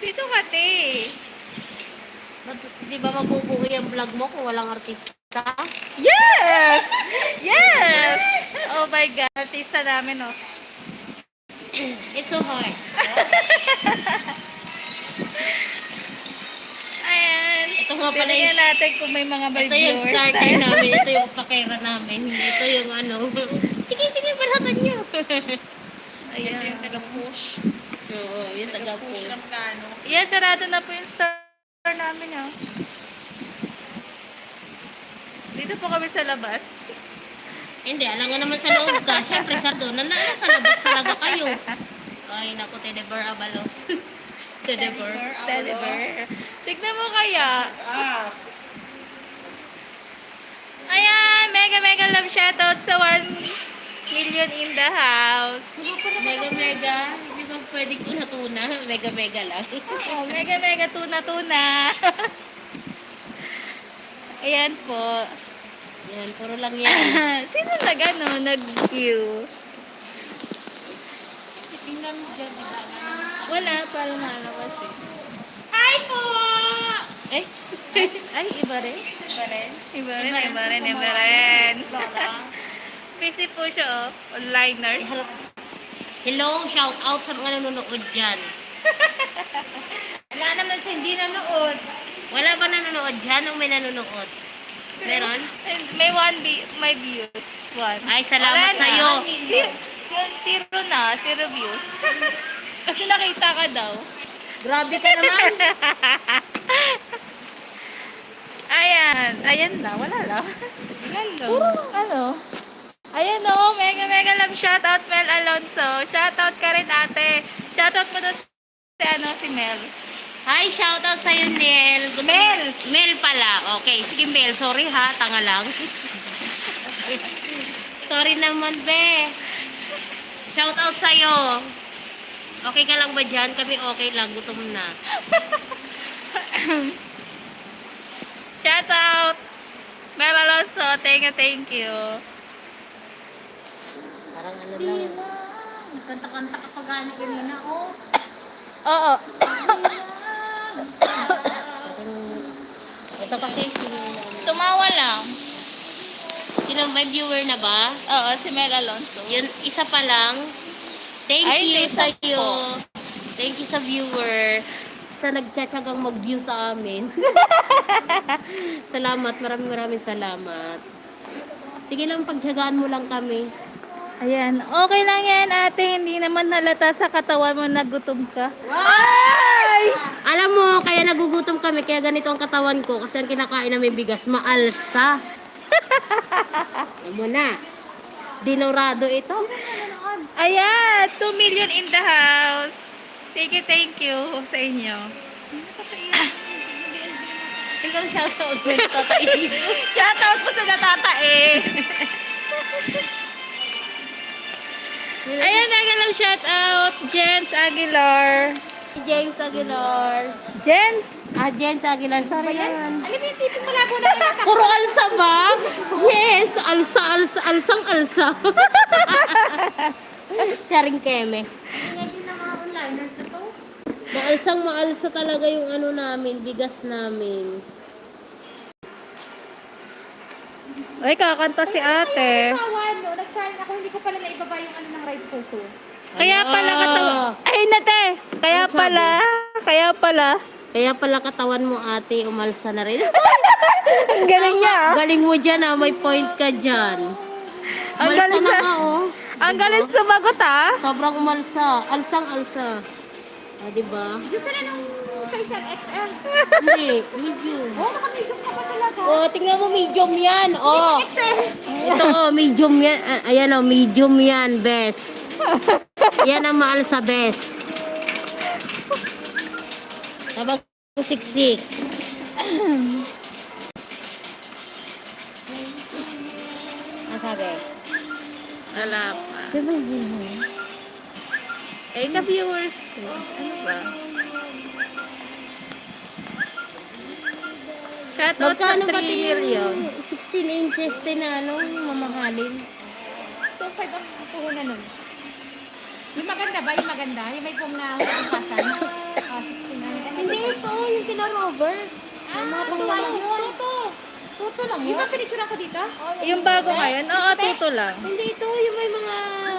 Dito ka, te. Di ba mabubuhay ang vlog mo kung walang artista? Yes! Yes! Oh my God, artista namin, oh. It's so hard. Ayan. Ito nga pala Tingnan natin kung may mga ito yung viewers. starter namin. Ito yung pakera namin. Ito yung ano. Sige, balatan nyo. Ayan. Ito yung taga-push. Oo, yung Taga-push taga-pull. ng plano. Yan, sarado na po yung store namin, oh. Dito po kami sa labas. Hindi, alam nga naman sa loob ka. Siyempre, sardo. Nasa labas talaga kayo. Ay, naku, Tedebar Abalos. Tedebar. Deliver. Tignan mo kaya. Ah, Ayan, mega love shoutout sa 1 million in the house. Mega. Hindi ba pwedeng tuna-tuna? Mega lang. Oh, mega tuna. Ayan po. Yan, puro lang yan. Sino nag-view? Tingnan mo dyan, diba? Wala, parang malabas eh. hi po! Ay, iba rin. Iba rin? Iba rin. Busy po siya, oh. Onliners. Hello, shout out sa mga nanonood dyan. Wala naman sa hindi nanood. Wala ba nanonood dyan o may nanonood? Meron? And may may views. One. Ay, salamat Wala na. sa'yo. Zero views. Kasi nakita ka daw. Grabe ka naman. Ayan na, wala lang. Puro ano? Ayan o, mega love shoutout Mel Alonso. Shoutout ka rin ate. Shoutout mo doon si Mel. Hi, shout out sa'yo, Nel. Mel pala. Okay, sige Mel. Sorry ha, tanga lang. Sorry naman, be. Shout out sa'yo. Okay ka lang ba dyan? Kami okay lang. Gutom na. Shoutout Mel Alonso. Thank you. Parang ano lang. Kanta-kanta ka pa gano'n kanina, oh. Oo. Ito kasi, Tumawa lang. sino may viewer na ba? Oo, si Mel Alonso. Yun, isa pa lang. Thank Ay, you hindi, sa'yo. 10. Thank you sa viewer. Sa nagtsatsagang mag-view sa amin. Salamat. Maraming salamat. Sige lang, pagtsagaan mo lang kami. Ayan, okay lang yan ate, hindi naman halata sa katawan mo na gutom ka. Ay! Alam mo, kaya nagugutom kami, kaya ganito ang katawan ko. Kasi ang kinakain namin bigas, maalsa. Alam mo na. Dinorado ito. Ayan, 2 million in the house. Thank you sa inyo. Ikaw shoutout mo yung tatay. Shoutout po sa natatae. Ayan, mega lang shoutout, Jens Aguilar. James Aguilar. Jens? James Aguilar. Sorry yan. Alam mo yung tipong malabo na natatakot. Puro alsa ba? Yes, alsang alsa. Charing keme. Maalsa talaga yung ano namin, bigas namin. Ay, kakanta si ate. Nag-sign ako, hindi ko pala naibaba yung ano ng right photo. Kaya pala katawan. Ay, nate! Kaya Ano pala. Kaya pala katawan mo ate, umalsa na rin. Ang galing niya. Galing mo dyan may point ka dyan. Ang Umalsa galing na sa... nga Ang galing sumagot Sobrang umalsa. Alsang-alsa. Diba? Yung sila nung sa isang XL. Hindi, medium. Naka-medium ka pa talaga. Tingnan mo, medium yan. XL. Ito, medium yan. Ayan medium yan, best. Yan ang maalsa, best. Habang siksik. Sabi? Wala pa. Sino yun? Ka-viewers ko. Ano ba? Shoutout sa 3 million. 16 inches din na mamahalin. 2.5 ang puhunan nun. Yung maganda ba? Yung maganda? Yung may pong na 16 na. mga panglaman. Tuto lang yun. Di ba pinicture ako dito? Yung bago ngayon, oo, tuto lang. Hindi ito, yung may mga...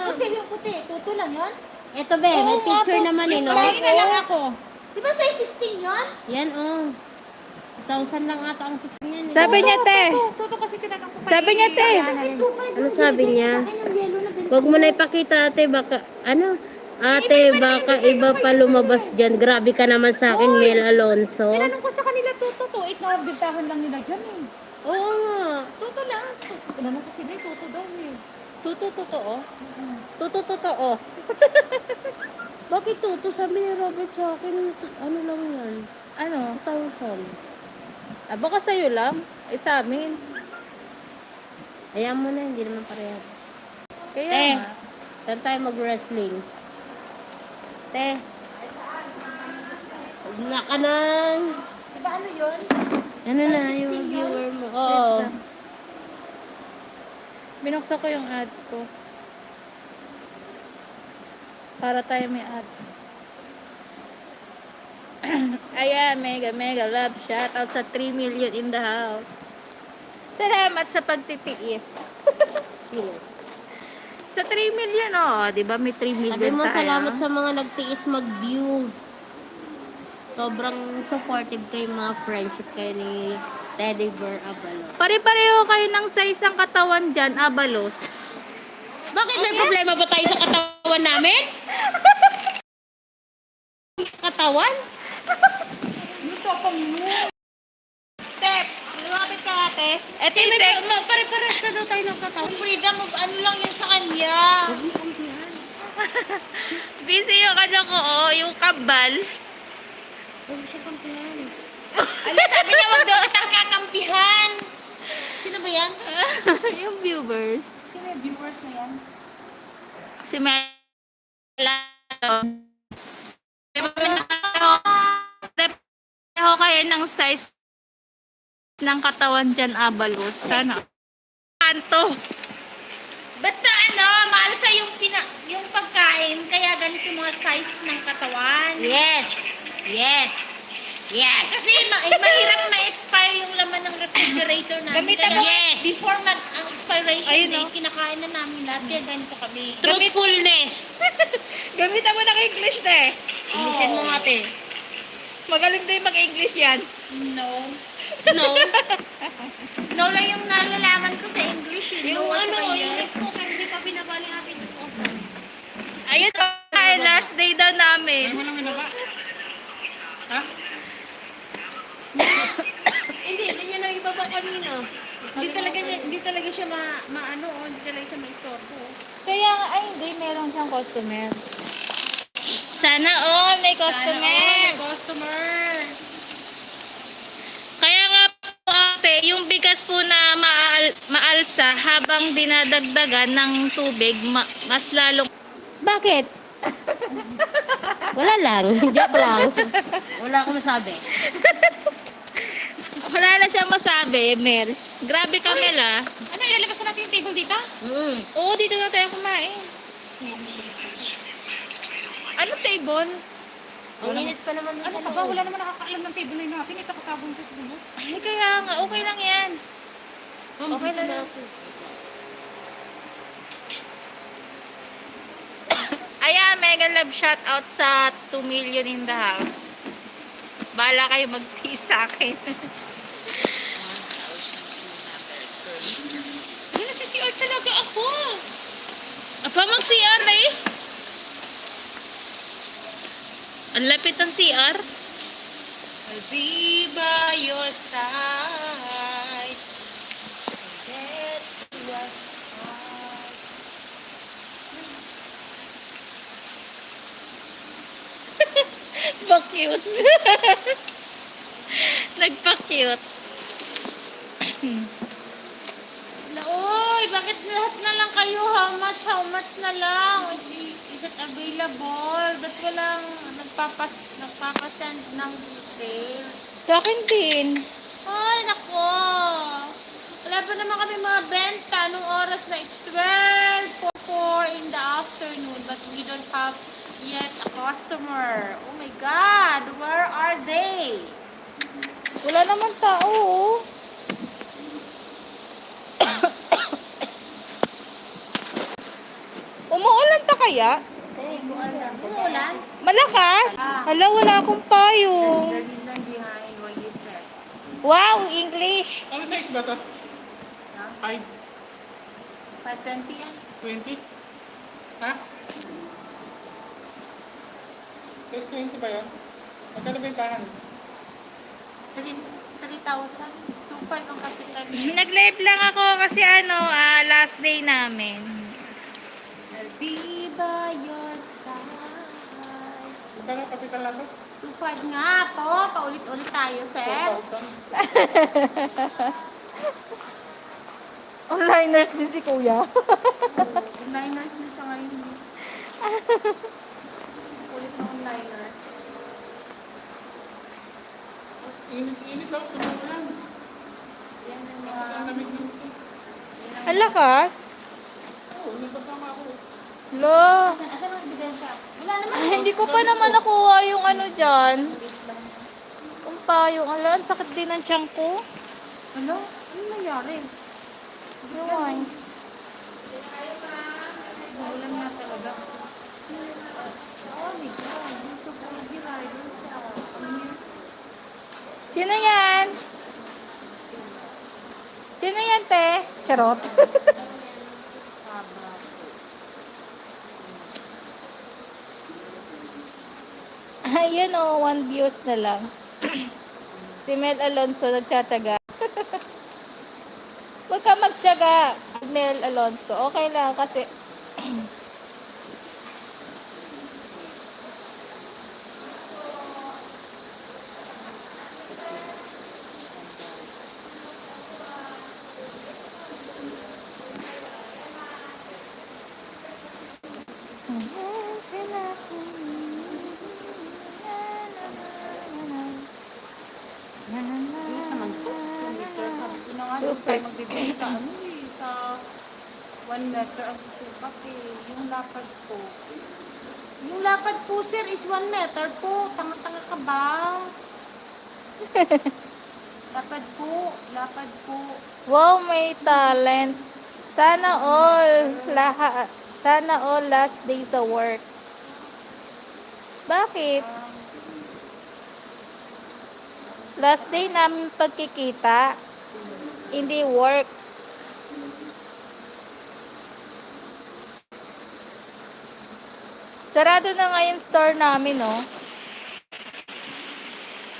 Puti, yung puti. Tuto lang yun? Ito be, may picture naman eh, no? Pagkain na lang ako. Di ba size 16 yun? Yan, oh. 1,000 lang ata ang 16 yan. Eh. Sabi niya, te. Tuto kasi tinanong ko. Sabi niya, te. Ano sabi niya? Huwag mo na ipakita, ate, baka, ano? Ate, baka iba pa lumabas dyan. Grabe ka naman sa akin, Mel Alonso. Tinanong ko sa kanila, tuto to. 8 na bintahan lang nila dyan eh. Oo nga. Tuto lang. Tinanong ko sila, tuto daw eh. Tuto, totoo. Tuto, totoo. Bakit tuto? Sabi ni Robert sa akin, ano lang yan? Ano? 2,000. Ah, baka sa'yo lang. Eh, sa amin. Ayan mo na, hindi naman parehas. Kaya Te, nga. saan tayo mag-wrestling? Te. Huwag na ka nang. Di ba ano yun? Ano na yung viewer mo? Oo. Binuksan ko yung ads ko. Para tayo may ads. Ayan, mega love. Shout out sa 3 million in the house. Salamat sa pagtitiis. Sa 3 million, oh. Di ba may 3 million Sabi mo, tayo? salamat sa mga nagtiis mag-view. Sobrang supportive kayo mga friendship kayo ni Teddy Bear Abalo. Pare-pareho kayo ng size ang katawan dyan, abalos. Bakit may problema ba tayo sa katawan namin? Katawan? Step, lumapit ka ate. Ito yung sex. Pare-pares na daw tayo ng katawan. Freedom of ano lang yun sa kanya. Busy yung kanya ko, oh. Yung kabal. Huwag siya kampihan. Ala, sabi niya, wag daw kitang kakampihan. Sino ba yan? Yung viewers. Sino yung viewers na yan? Si Mela. Pareho kayo ng size ng katawan dyan, abalos. Sana. Kanto. Basta ano, mahal sa yung pagkain, kaya ganito yung mga size ng katawan. Yes. Yes. Yes. Kasi mahirap ma-expire yung laman ng refrigerator namin. Gamitan Kaya mo. Yes. before ang expiration Ayun, date, no? kinakain na namin lahat. Kaya ganito kami. Truthfulness. Gamitan mo ng English, te. Ilisin mo nga, te. Magaling din mag-English yan. No. No. No lang yung nalalaman ko sa English. Yung no, at ano, saka yung yes. risk ko, pero hindi ka binabaling atin yung offer. Ayun, ay, last day daw namin. Hindi niya na ibaba kanina. Hindi talaga siya hindi talaga siya ma-istorbo. Kaya, ay, hindi, meron siyang customer. Sana all may customer. Customer. Kaya nga po ate, yung bigas po na maalsa habang dinadagdagan ng tubig, mas lalong... Bakit? Wala lang. Joke lang. Wala akong masabi. Wala na siya masabi, Mel. Grabe ka, Mel, ah. Ano, ilalabas na natin yung table dito? Oo, dito na tayo kumain. Ano table? Ang init pa naman Ano ka ba? Wala naman nakakaalam ng table na yun natin. Ito katabong sa siguro. Ay, kaya nga, okay lang yan. Okay lang yan. Ayan, mega love shout out sa 2 million in the house. Bala kayo mag-peace sa akin. Wala sa CR talaga ako. Apa, mag-CR eh? Ang lapit ng CR. I'll be by your side. That was hard. Pa-cute. Nagpa-cute. Uy, bakit lahat na lang kayo? How much na lang? Is it available? Ba't walang nagpapasend ng details? Sa akin din. Ay, nako. Wala pa naman kami mga benta nung oras na it's 12:04 in the afternoon but we don't have yet a customer. Oh my God, where are they? Wala Wala naman tao, oh. Umuulan pa kaya? Umulan? Malakas? Hala, wala akong payong. The reason behind what you said. Wow, English. Ano size ba ito? 5, 5:20 yan. 20? Ha? Size 20 ba yun? Magkano ba yung kahan? 3,000. 2,500 ang kapital. Nag-live lang ako kasi last day namin. I'll be by your side. Magkano kapital na ito? 2,500 nga po. Paulit-ulit tayo, sir. 4,000? Onliners din si kuya. Onliners na siya ngayon. Ulit na onliners. Init lang, sumulan. Yan ang Ang lamig ng ito. Ang lakas. Oo, nagkasama ako. Lo. Asan ang ebidensya? Wala naman. Ay, hindi ko pa naman nakuha yung dyan. Kung payong. Ala, ang sakit din ng tiyan ko. Ano? Ano nangyari? Yun. Ulan nga talaga. Oh my God. I'm so proud you riders. Sino yan? Sino yan, te? Charot. Ayun o, 1 views na lang. Si Mel Alonso nagtsatsaga. Huwag ka magtsaga, Mel Alonso. Okay lang kasi Sabi ko na nga, doon tayo magbibigay sa ano eh, sa 1 meter ang susukat eh. Yung lapad po. Yung lapad po, sir, is 1 meter po. Tanga-tanga ka ba? Lapad po. Lapad po. wow, may talent. Sana all lahat. Sana all last day sa work. Bakit? Last day namin pagkikita. Hindi work. Sarado na nga yung store namin, no?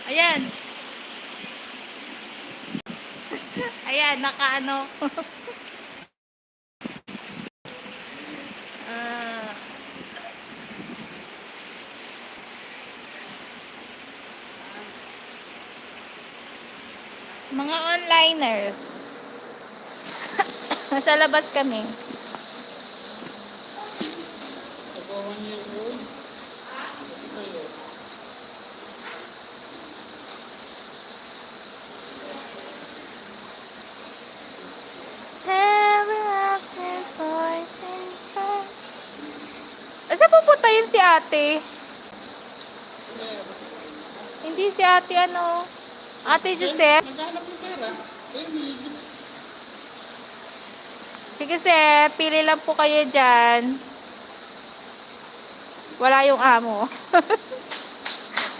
Ayan. Ayan, nakaano. Ah. Mga onliners. Nasa labas kami. Pag 1 year old, sa'yo. Saan pupunta yun si ate? Hindi si ate Ate Joseph? Naghahanap ng pera. Sige sir, pili lang po kayo dyan. Wala yung amo.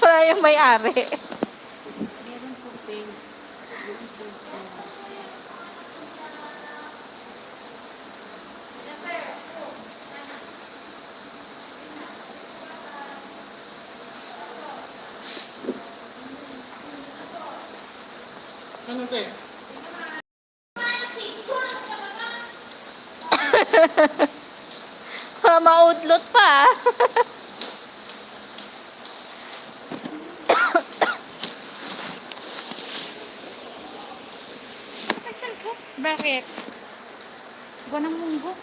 Wala yung may-ari. Meron po pink. Ano te? Maudlot pa. Bakit? Gawa ng munggo.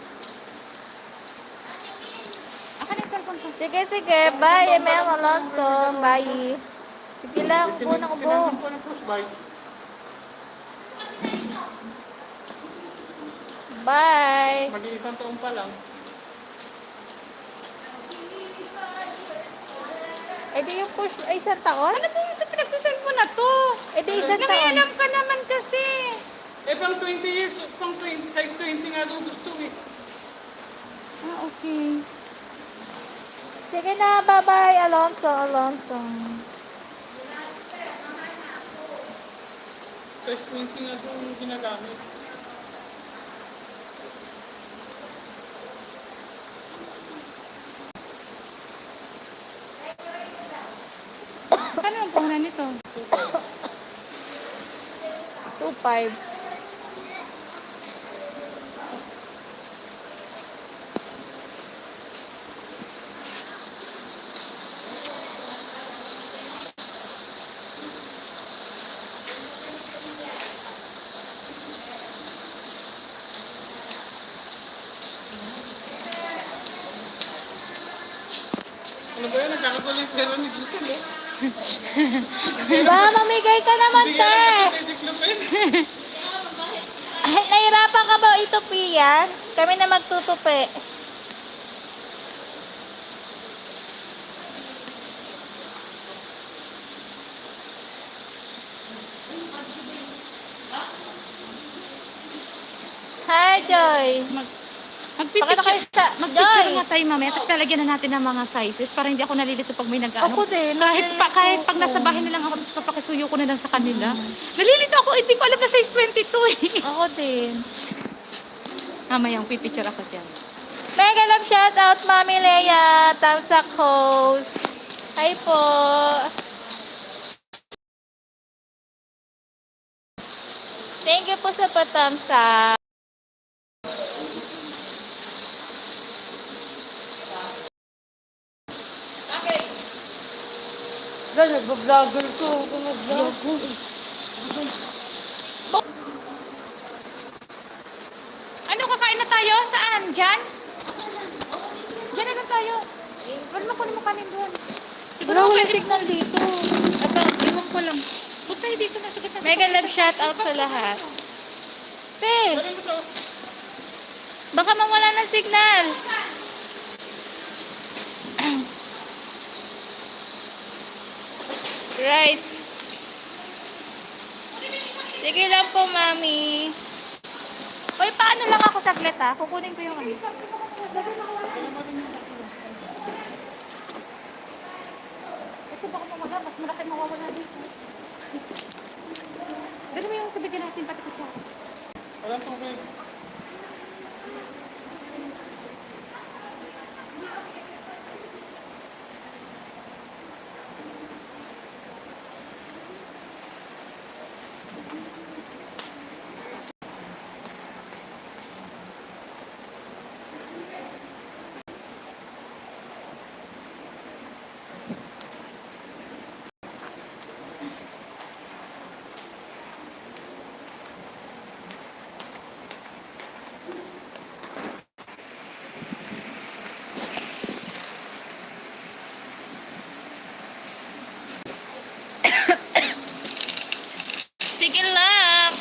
Akan yung cellphone ko. Sige, sige. Bye, Mel Alonso. Bye. Sige lang, ubo na ubo. Sinabi ko ng push bike. Bye. Mag-iisang taon pa lang. Eh di yung push ay isang taon? Ano po ito? Pinagsisend mo na to. Eh di isang taon. Nangialam ka naman kasi. Eh, pang 20 years, pang 20, size 20 nga daw gusto eh. Ah, okay. Sige na, bye-bye, Alonso, Alonso. Size 20 nga daw yung ginagamit. Kano ang puhunan nito? 2.5. Ano ba yan? Nagkakagulo yung pera ni Giselle eh. Ba, mamigay ka naman, Hindi nga te. lang kasi nadiklopin. Ay, nahirapan ka ba itupi yan? Kami na magtutupi. Hi, Joy. Pakita kayo sa... Mag-picture Joy. nga tayo mamaya, tapos lalagyan na natin ng mga sizes para hindi ako nalilito pag may nag-ano. Ako din. Kahit pag nasa bahay na lang ako, tapos papakisuyo ko na lang sa kanila. Nalilito ako, hindi ko alam na size 22 eh. Ako din. Mamayang pipicture ako dyan. Mega love shout out, Mami Leia. Tamsak host. Hi po. Thank you po sa patamsak. Gano'n, vlogger ko. Vlog. Ano, kakain na tayo? Saan? Diyan? Diyan na lang tayo. Wala mo kunin mo kanin doon. Wala walang signal dito. Iwan ko lang. Huwag tayo dito na. Sagot na. Mega love shout out sa lahat. Te, Ano to? baka mawala ng signal. Right. Sige lang po, Mami. Uy, paano lang ako saglit ha? Kukunin ko yung ano. Ito baka mawala. Mas malaki mawawala dito. Ganun mo yung sabihin natin pati ko siya. Walang tubig. Sige lang.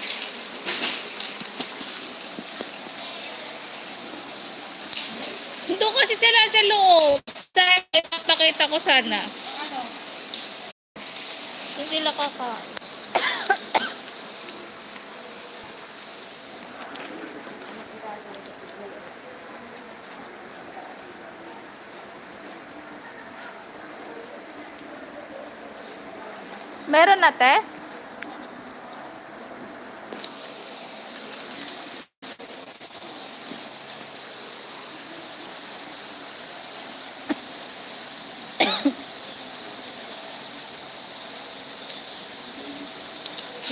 Doon kasi sila sa loob. Ipapakita ko sana. Doon sila kaka. Meron na, te?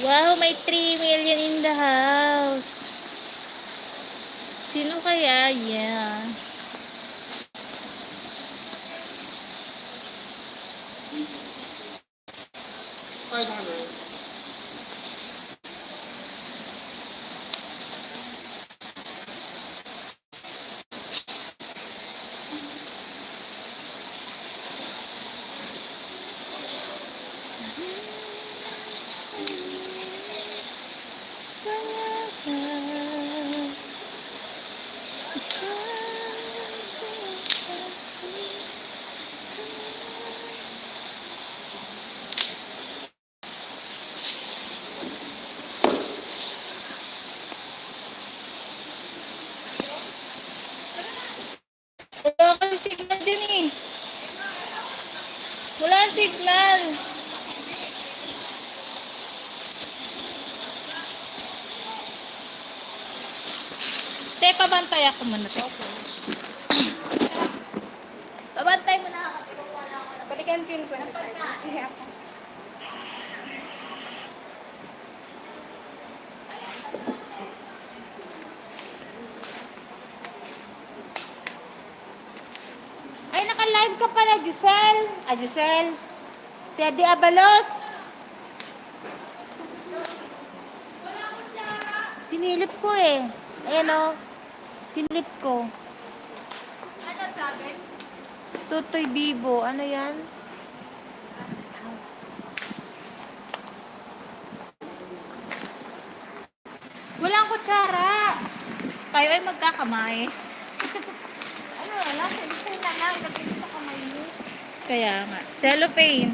Wow, may 3 million in the house. Sino kaya yan? Five hundred. signal. Te, pabantay ako muna, te. Pabantay mo na ako. Balikan pin ko na. Ay, naka-live ka pala, Giselle. Ah, Giselle. Teddy Abalos. Sinilip ko eh. Ayan o. Sinilip ko. Ano sabi? Tutoy Bibo. Ano yan? Walang kutsara. Tayo ay magkakamay. Ano, wala. Sinilip na lang. Ilagay sa kamay mo. Kaya nga. Cellophane.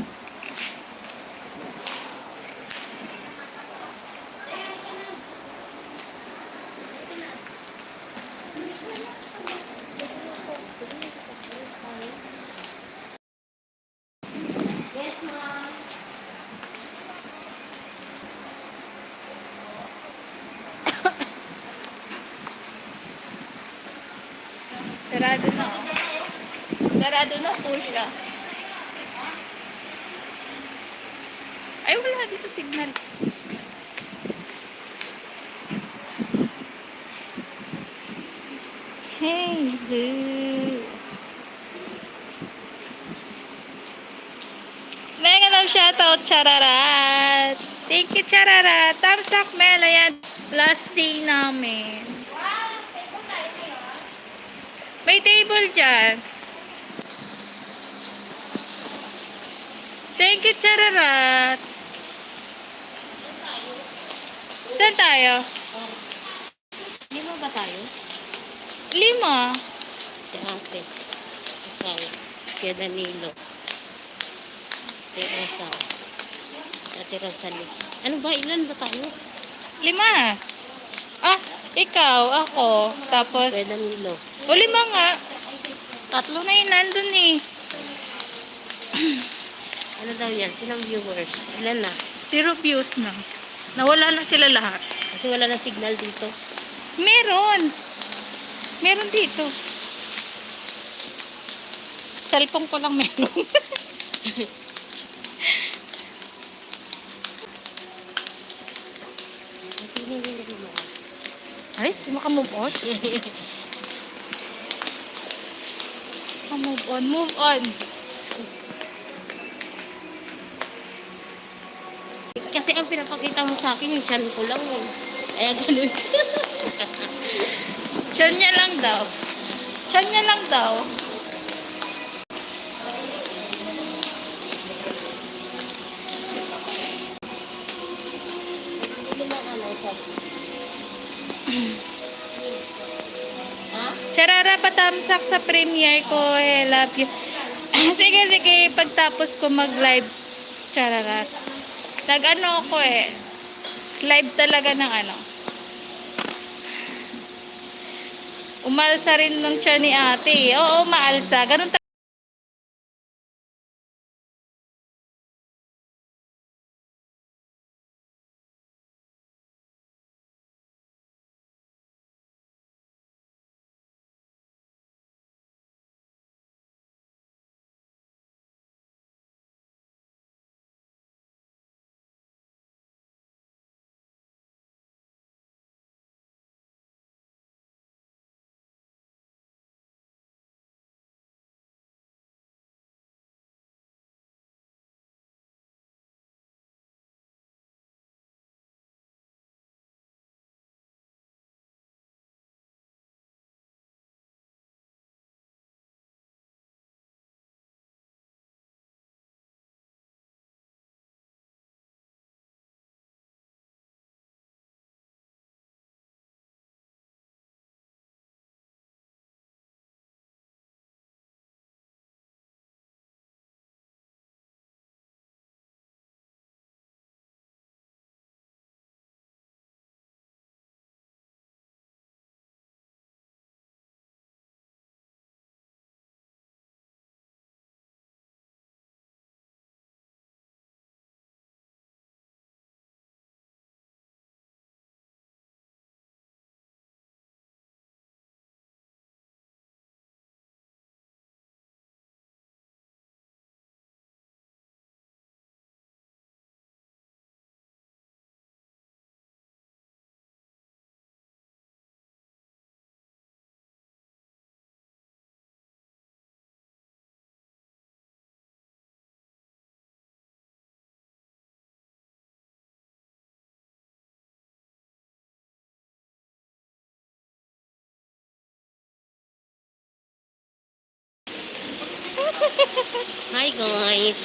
Yes, ma'am. Sarado na. Oh. Sarado na po siya. Ay, wala dito signal. Hey, dude. Mega love shoutout, Chararat. Thank you, Chararat. Thumbs up, Mel. Ayan, last day namin. May table dyan. Thank you, Chararat. Saan tayo? Lima ba tayo? 5. Si Ate. Ikaw. Kaya Danilo. Ate Rosa. Ate Rosalie. Ano ba? Ilan ba tayo? 5. Ah, ikaw, ako. Tapos, Kaya Danilo. o 5 nga. 3 na yun, nandun eh. Ano daw yan? Sinang viewers? Ilan na? 0 views na. Nawala na sila lahat. Kasi wala na signal dito. Meron. Meron dito. Cellphone ko lang meron. Ay, di maka-move on. Move on, move on. Kasi ang pinapakita mo sa akin, yung chan ko lang eh. Ay, ganun. Tiyan niya lang daw. Tiyan niya lang daw. Hindi lang ano ito. Ha? Charara, patamsak sa premiere ko. I love you. Sige, sige. Pagtapos ko mag-live. Charara. Nag-ano ako eh. Live talaga ng ano. Umalsa rin ng tiyan ni ate. Oo, maalsa. Ganun Guys.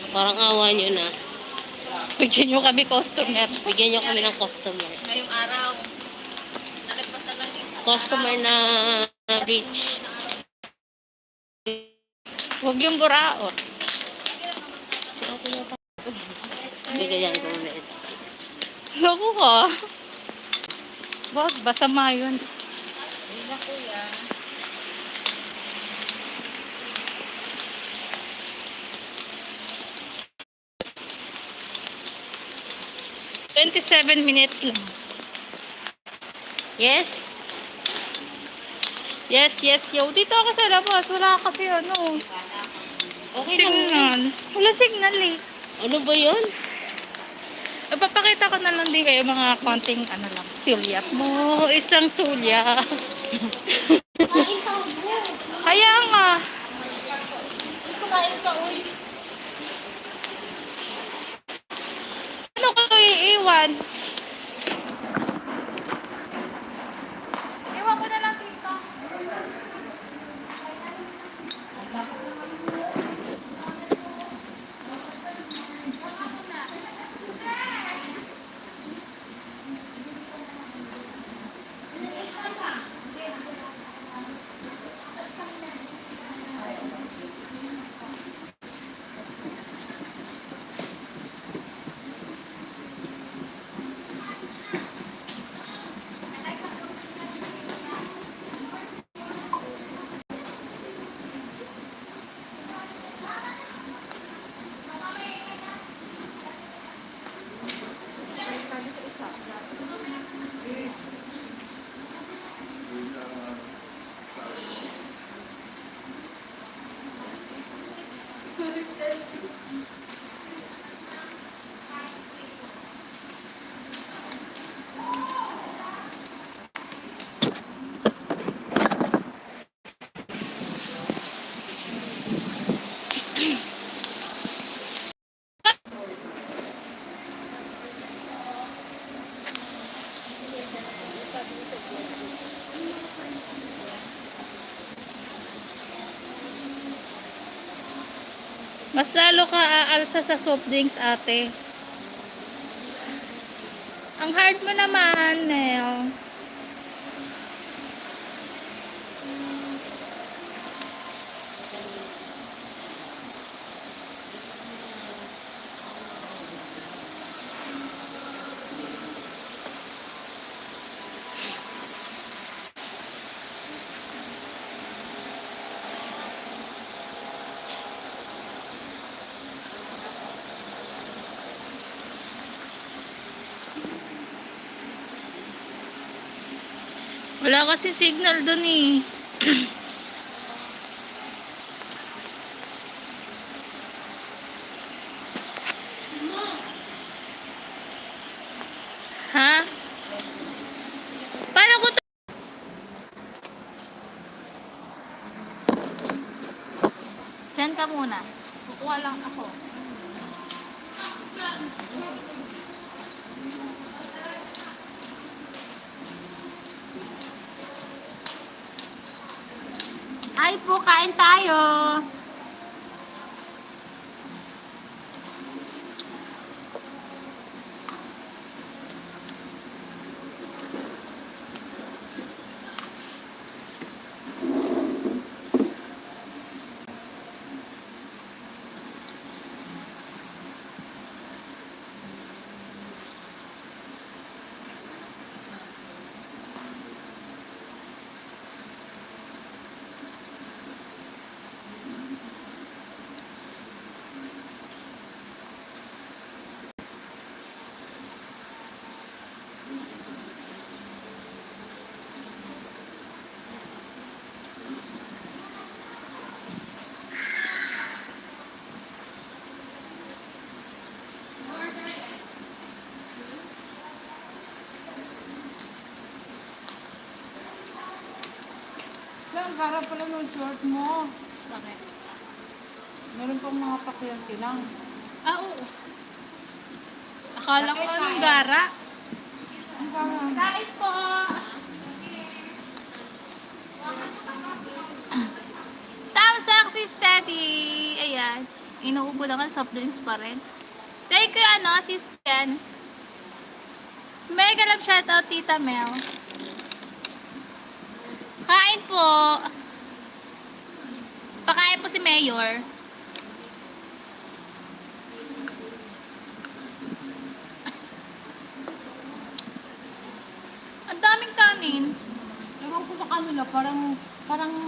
Parang awa nyo na. Bigyan nyo kami customer. Bigyan nyo kami ng customer. Ngayong araw, nalagpasan lang din. Customer na rich. Huwag yung buraot. Bigyan ko ulit. Loko ka. Wag, basama yun. Wala kuya. $27 minutes lang. Yes? Yes, yo. Dito ako sa labas. Wala kasi ano. Okay lang. Signal. Wala signal eh. Ano ba yun? Ipapakita ko na lang din kayo mga konting ano lang. Sulyap mo. Isang sulya. Kaya nga. Kumain ka, uy. Ano ko iiwan? Iwan ko na lang dito. Mas lalo ka aalsa sa soft drinks, ate. Ang hard mo naman, Nel. Wala kasi signal dun eh. Ha? Paano ko Send ka muna. Kukuha lang ako. Ay po, kain tayo. Ang gara pala yung short mo. Bakit? Meron pang mga pakliyente lang. Ah, oo. Akala ko anong gara. Ang gara. Kain po! Tama Sexy Steady! Ayan. Inuubo naman, soft drinks pa rin. Thank you, sis Ken. Mega love shoutout, Tita Mel. Kain po. Pakain po si Mayor. Ang daming kanin. Ewan ko sa kanila, parang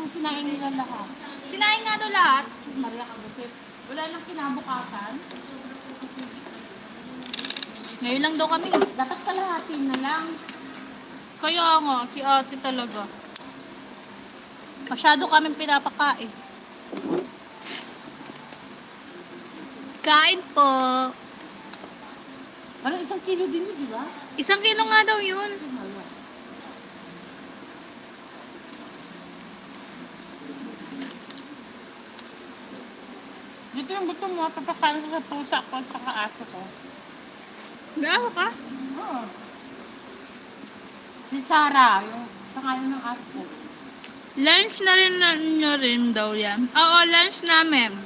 sinaing nila lahat. Sinain nga daw lahat. Maria Kabusip. Wala nang kinabukasan. Ngayon lang daw kami. Dapat kalahati na lang. Kaya nga, si ate talaga. Masyado kaming pinapakain. Kain po. Parang 1 kilo din yun, di ba? 1 kilo nga daw yun. Dito yung gusto mo, papakain ko sa pusa ko at saka aso ko. Gawa ka? Oo. Si Sarah, yung pangalan ng aso ko. Lunch na rin nyo rin daw yan. Oo, lunch namin.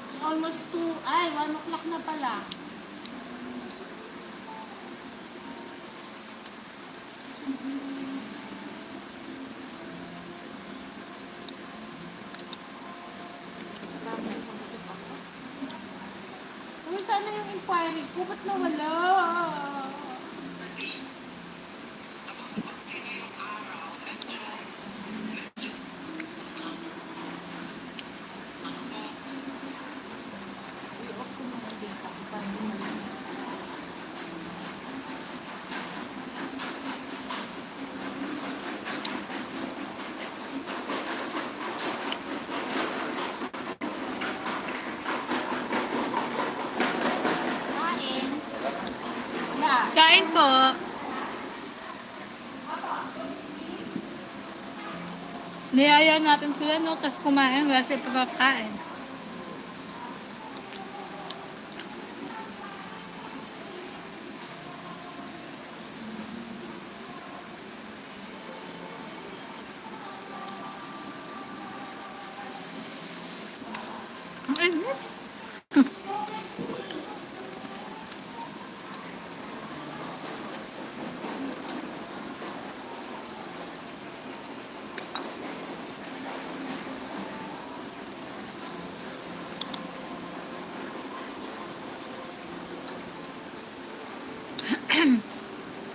It's almost 1 o'clock na pala. Uy, sana yung inquiry ko, ba't nawala? Kain. Wala. Kain po. Niyaya natin sila, no? Tapos kumain kasi pagkakain. Ang init.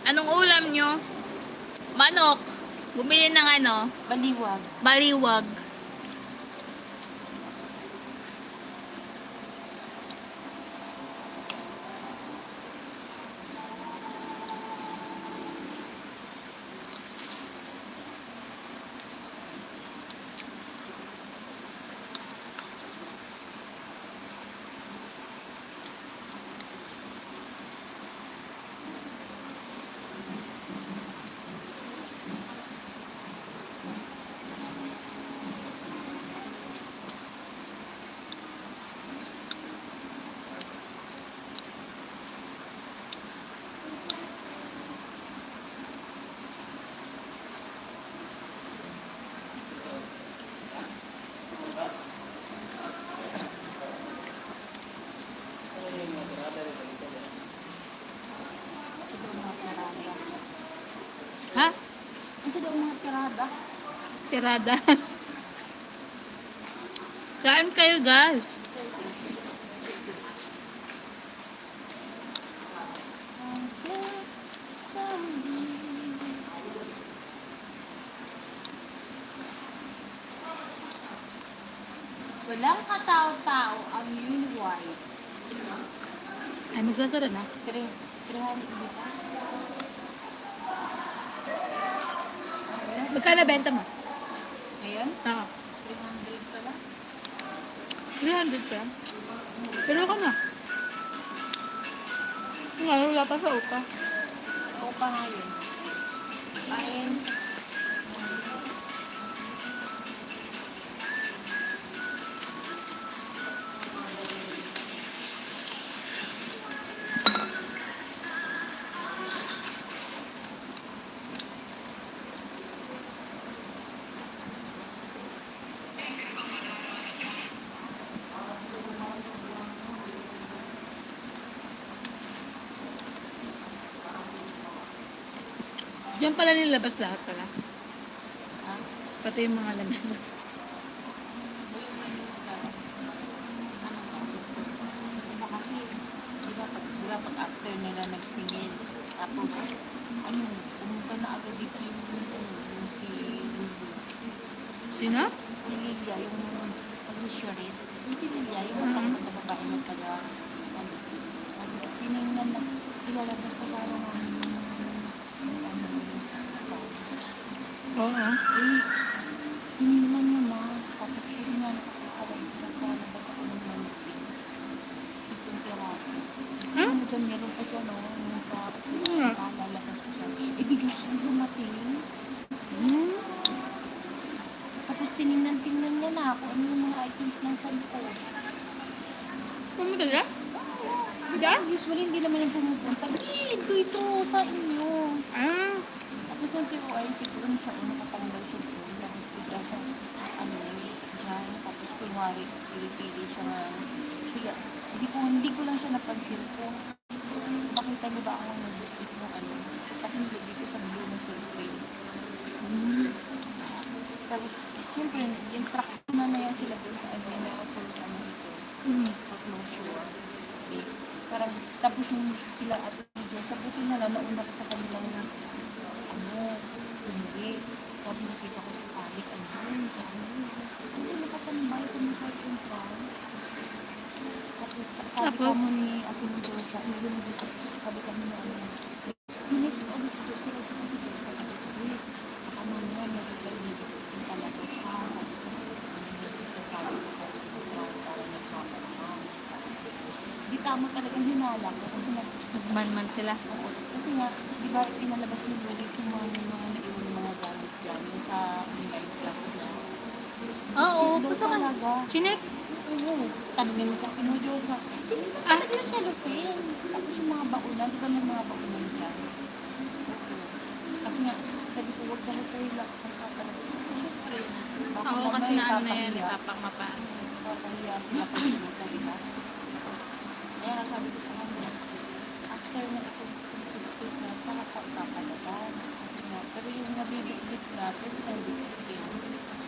Anong ulam nyo? Manok. Bumili ng Baliwag. baliwag. Ha? Kasi daw mga tirada. Tirada. Kain kayo, guys. Walang katao-tao ang Uniwide. Ay, magsasara na. 300 dito. Magkano benta mo? Ayun, Oo. 300 pala. 300 ka? Pero ka na. Nga, wala pa sa upa. O pa nga yun. Kain. Diyan pala nilabas lahat pala. Ha? Pati yung mga lamas. Diba kasi, diba pag after nila nagsingin, tapos, ano, pumunta na agad dito yung si Lulu. Sino? Yung Lilia, yung magsi-sheriff. Yung si Lilia, yung matangkad na babae na taga, ano, tapos tinignan na, ilalabas pa sa araw namin yung staff. Oo. Eh, tinignan niya na, tapos puro nga nakakalabas ako ng mannequin. Itong terasa. Huh? Ano dyan, meron pa dyan, no? Yung sa Hmm. lalabas ko siya. Eh, bigla siyang dumating. Tapos tinignan-tingnan niya na ako ano yung mga items ng likod. Pumunta siya? Diyan? Usually, hindi naman yung pumupunta. Dito sa inyo. Ah. Tapos yung si OI, siguro siya nakatanggal siya doon. Tapos bigla siya, ano, dyan. Tapos kunwari, pili-pili siya nga. Kasi hindi ko lang siya napansin ko. Makita niyo ba ako nag-bukit ng ano? Kasi nilagay ko sa blue ng cellphone. Tapos, siyempre, instruction na yan sila doon sa admin na for ano ito. For closure. Okay. Parang, tapos yung sila at video, sabuti na lang, nauna ko sa kanilang ano, hindi. Tapos nakita ko sa palik, ano, sa ano, nakatambay sa Mr. Infant. Tapos, sabi Tapos? kamo ni Ate mo Diyosa, sabi kami na ano, next ko ulit si Diyosa, kasi si Diyosa, baka mamaya meron kayo dito yung talaga sa nagsisakali sa sarili ko para nagpapalaman. Di tama talagang hinalang ko kasi Man sila. oo, kasi nga, di ba pinalabas ni Luis yung mga naiwan mga gamit dyan, yung sa online class na. Oo, Doon basta ka. talaga. Chinek? Oo, tanongin mo sa akin mo, Diyosa. Hindi na talaga yung cellophane. Tapos yung mga baunan, di ba may mga baunan dyan? Kasi nga, sabi ko, huwag dahil kayo lang ang katalabas. Kasi syempre, baka Oo, kasi mamaya na ano na yan, ipapahiya. ipapangmapaas. Ipapahiya sila pag sinuta, di ba? Kaya nga sabi ko sa kanya, after na itong biscuit na, tsaka pa ipapalabas. Kasi nga, pero yung nabibigit na, pwede na bibigit.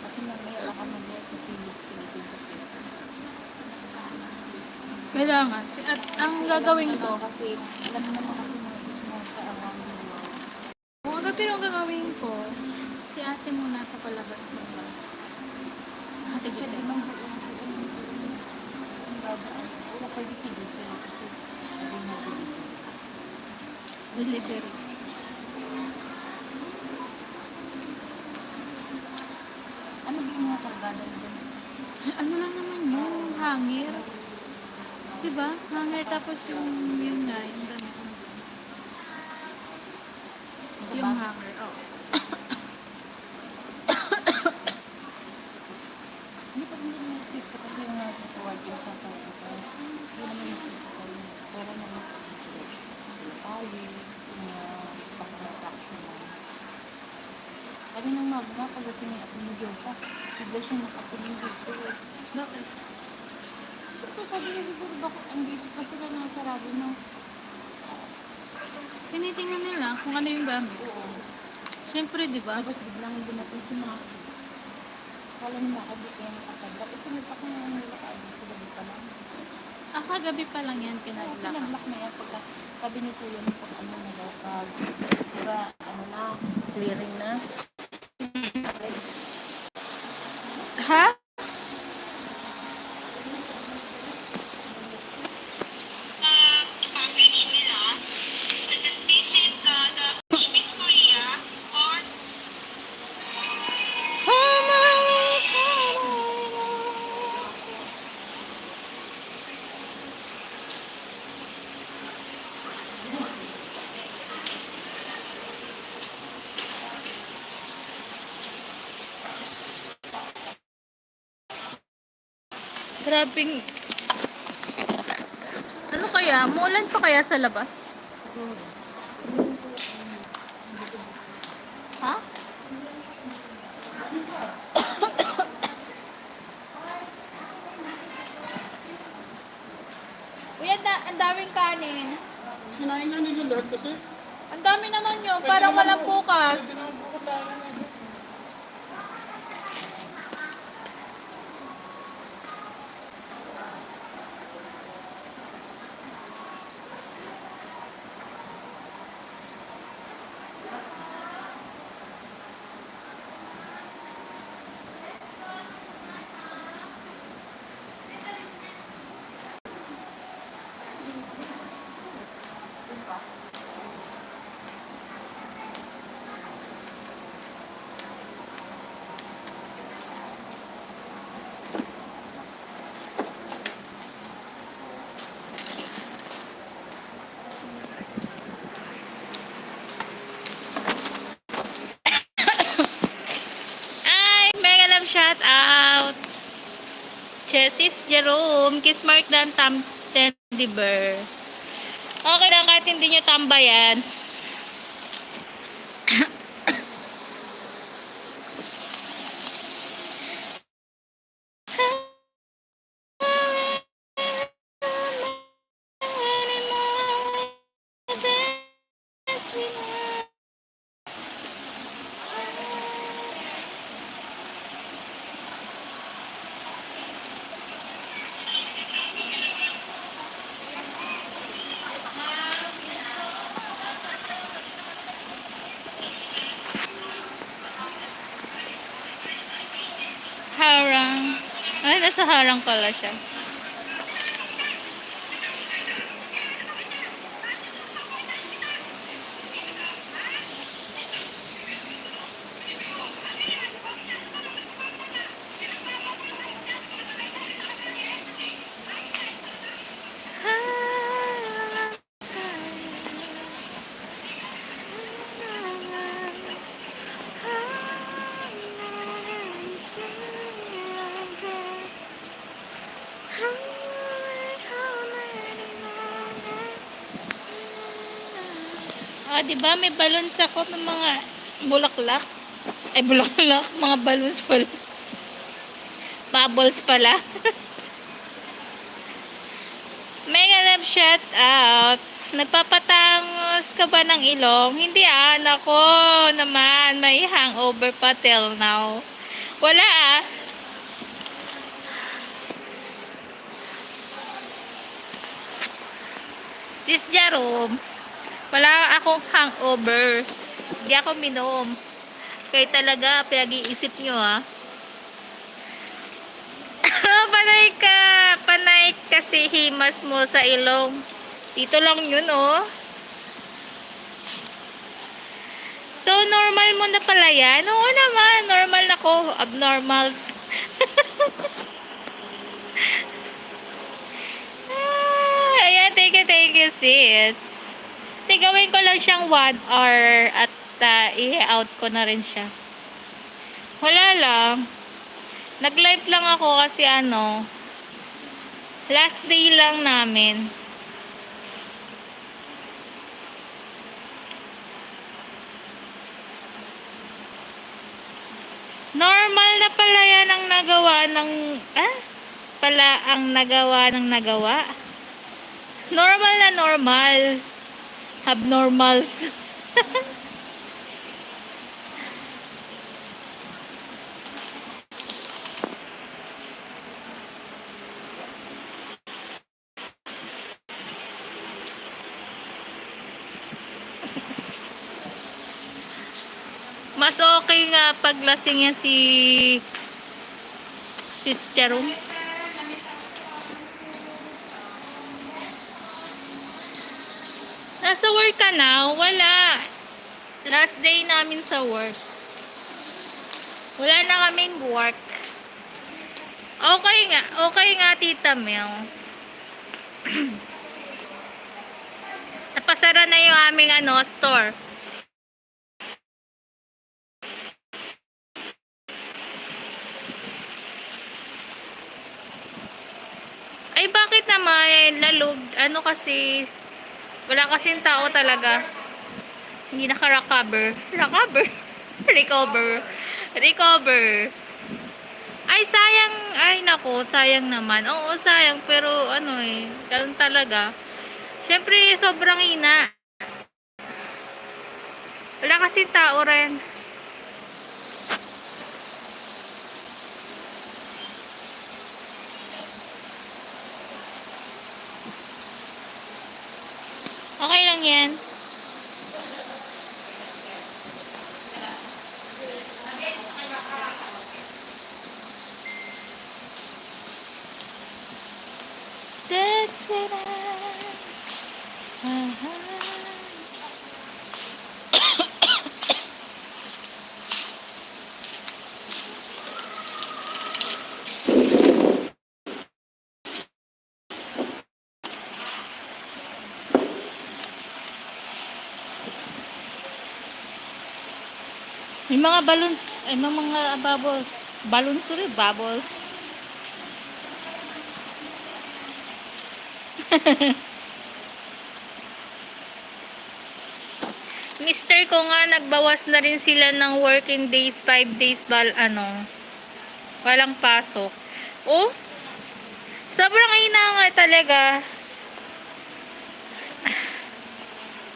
Kasi mamaya baka mamaya sa silip-silipin sa pwesto. Kailangan. At ang gagawin ko, Kasi, alam mo naman kasi mga gusto mo sa around the world. pero ang gagawin ko, si ate muna papalabas ko ba? Ate Pwede Giselle. man doon. Ang dadaan. Wala pwede si Giselle kasi hindi na dito. Delivery. Ano ba yung mga kargada doon? Ano lang naman yun, hangir. Diba? Hangir tapos yung nga, yung damit. Yung hanger, oo. Hindi pa hindi naman stick ko kasi yung nasa forward yung sasawa ko. Hindi naman nagsisakay. Pero naman sila sa tali, yung pang-construction lang. Sabi ng magna, pagdating ni Ate mo Diyosa, bigla siya nakapuling dito. Bakit? Pero sabi niya siguro bakit andito pa sila nakasarado na. Tinitingnan nila kung ano yung gamit. Oo. Siyempre, di ba? Tapos biglang dumating si Maki. Kala ni Maki di kaya nakataglat. Ito may pa kung nila kaagad sila di pa lang. Kagabi pa lang yan, Oo, kinagla. pinag-block na yan. Pagka sabi ni Kuya mo pag ano na daw pag para ano na, clearing na. Ha? Grabing... Ano kaya? Muulan pa kaya sa labas? Ha? Uy, ang daming kanin. Kinain na nila lahat kasi. Ang dami naman yun. Parang walang bukas. Pwede naman bukas sa akin. Ay, mega love shout out. Chesis Jerome, kiss mark dan tam teddy bear. Okay lang kahit hindi nyo tambayan. Harang. Ay, nasa harang pala siya. Ah, di ba may balloons ako ng mga bulaklak? Ay, bulaklak, mga balloons pala. Bubbles pala. Mega love shout out. Nagpapatangos ka ba ng ilong? Hindi nako naman. May hangover pa till now. Wala Sis Jerome. Wala akong hangover. Hindi ako minom. Kaya talaga, pinag-iisip nyo Panay ka. Panay kasi himas mo sa ilong. Dito lang yun So, normal mo na pala yan? Oo naman, normal ako. Abnormals. Ayan, thank you, sis. Gawin ko lang siyang 1 hour at i-out ko na rin siya. Wala lang. Nag-live lang ako kasi last day lang namin. Normal na pala yan ang nagawa ng nagawa. Normal na normal. Abnormals. Mas okay nga pag lasing yan si Jerome. Nasa work ka na? Wala. Last day namin sa work. Wala na kaming work. Okay nga Tita Mel. Napasara na yung aming store. Ay bakit naman lalog? Kasi wala kasing tao talaga. Hindi naka-recover. Recover. Ay, sayang. Ay, nako. Sayang naman. Oo, sayang. Pero, ganun talaga. Siyempre, sobrang hina. Wala kasi tao rin. Okay lang yan. That's when may mga balloons, ay mga bubbles. Balloons ulit, bubbles. Mister ko nga, nagbawas na rin sila ng working days, 5 days, walang pasok. Oh, sobrang inangay talaga.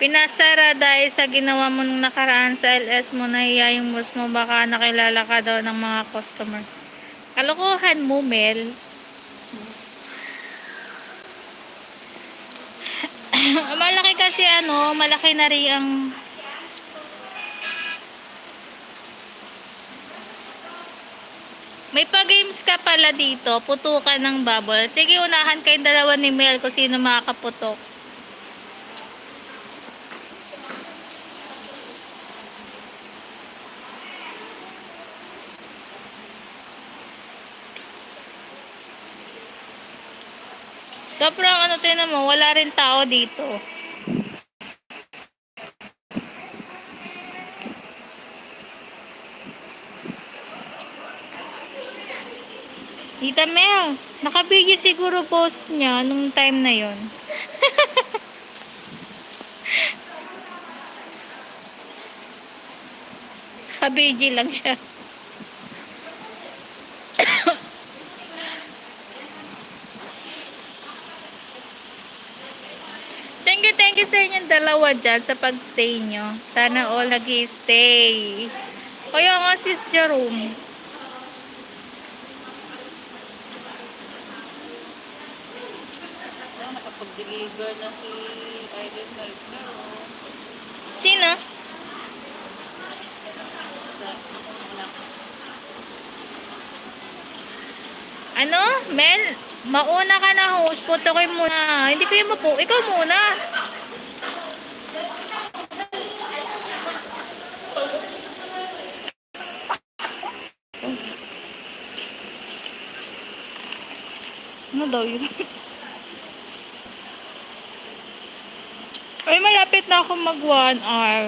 Pinasara dahil sa ginawa mo nung nakaraan sa LS mo, nahiya yung boss mo, baka nakilala ka daw ng mga customer. Kalokohan mo, Mel. Malaki kasi malaki na rin ang may pa-games ka pala dito, putukan ng bubble. Sige, unahan kayong dalawa ni Mel kung sino makakaputok. Sobrang tinan mo, wala rin tao dito. Tita Mel, nakabigyo siguro post niya nung time na yon. Kabigyo lang siya. Thank you sa inyong dalawa dyan sa pagstay nyo. Sana all nag-stay. Kaya nga sis Jerome. Nakapag-deliver na si Idol Maricaro. Sino? Sa anak. Ano? Mel, mauna ka na host. Putokin muna. Hindi ko yung mapu. Ikaw muna. Ano daw yun? Ay, malapit na ako mag 1 hour.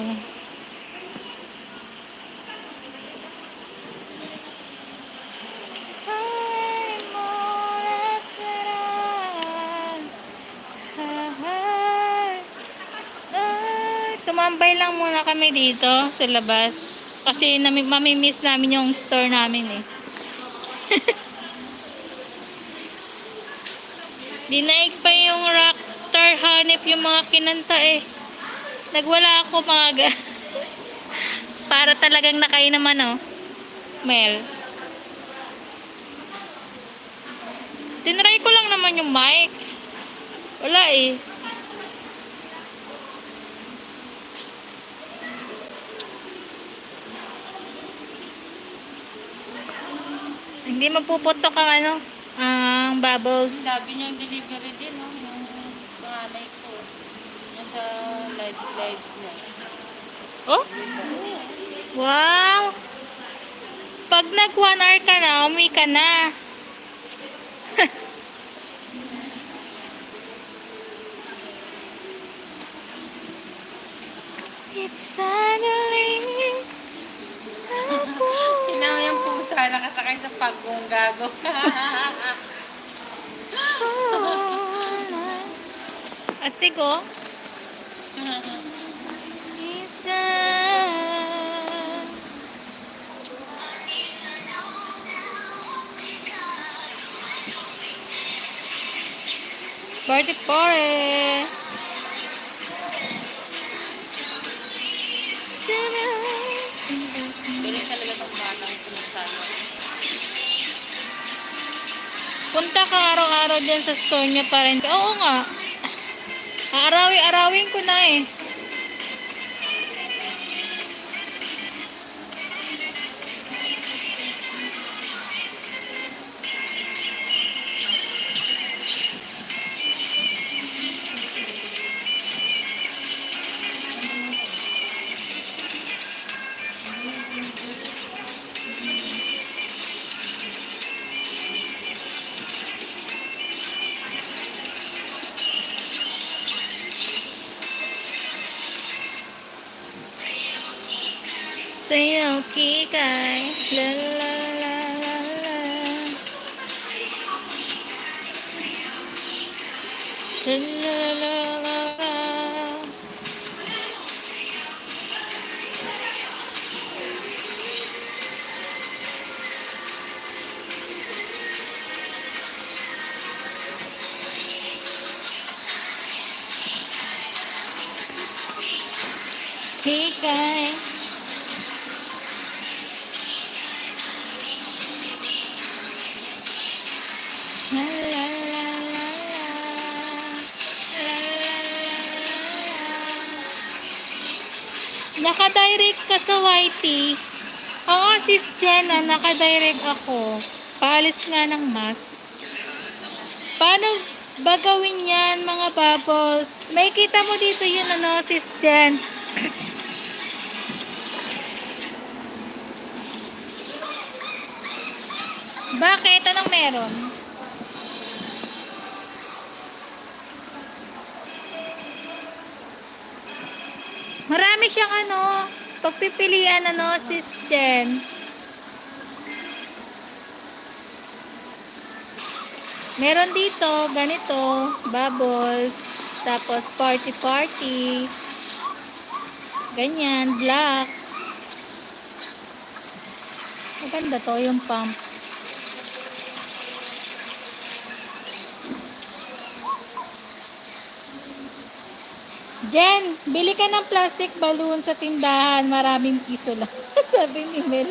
Tumambay lang muna kami dito sa labas. Kasi mamimiss namin yung store namin eh. Dinaig pa yung Rockstar Hanip yung mga kinanta eh. Nagwala ako maaga. Para talagang nakain naman Mel. Tinry ko lang naman yung mic. Wala eh. Hindi mapuputok ang ang bubbles. Sabi niya yung delivery din, no? Yung panganay ko. Yung sa live niya. Oh? Wow! Pag nag 1 hour ka na, umuwi ka na. It's suddenly Tinaw yung pusa, nakasakay sa pagong gago. Astig ko. Party party. Punta ka araw-araw dyan sa store niya para hindi. Oo nga. Aarawi-arawin ko na eh. Sa'yo, kikay. La la la la la. La la la la la. Kikay. La la la la la. La la la la. Naka-direct ka sa YT. Oo, sis Jenna, naka-direct ako. Paalis nga ng mask. Paano ba gawin yan, mga bubbles? May kita mo dito yun, ano, sis Jen. Bakit? Anong meron? Marami siyang ano, pagpipilian, ano, sis Jen. Meron dito, ganito, bubbles, tapos party-party, ganyan, black. Maganda to, yung pump. Jen, bili ka ng plastic balloon sa tindahan. Maraming piso lang. Sabi ni Mel.